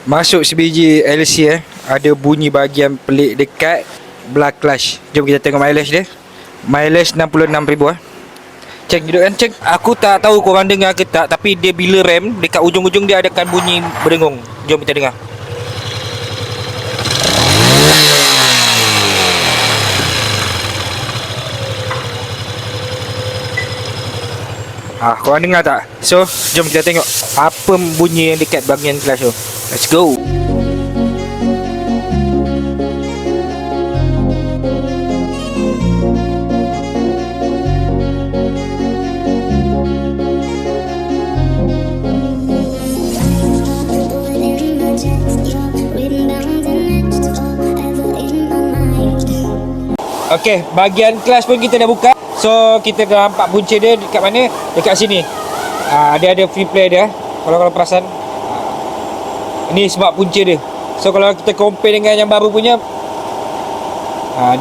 Masuk sebiji LC ada bunyi bahagian pelik dekat belah clutch. Jom kita tengok mileage dia. Mileage 66,000 Ceng duduk kan Ceng? Aku tak tahu korang dengar ke tak, tapi dia bila rem dekat ujung-ujung dia adakan bunyi berdengung. Jom kita dengar. Korang dengar tak? So, jom kita tengok apa bunyi yang dekat bahagian clutch tu. Let's go. Okey, bahagian clutch pun kita dah buka. So, kita dah nampak punca dia dekat mana? Dekat sini. Dia ada free play dia. Kalau perasan. Ini sebab punca dia. So, kalau kita compare dengan yang baru punya,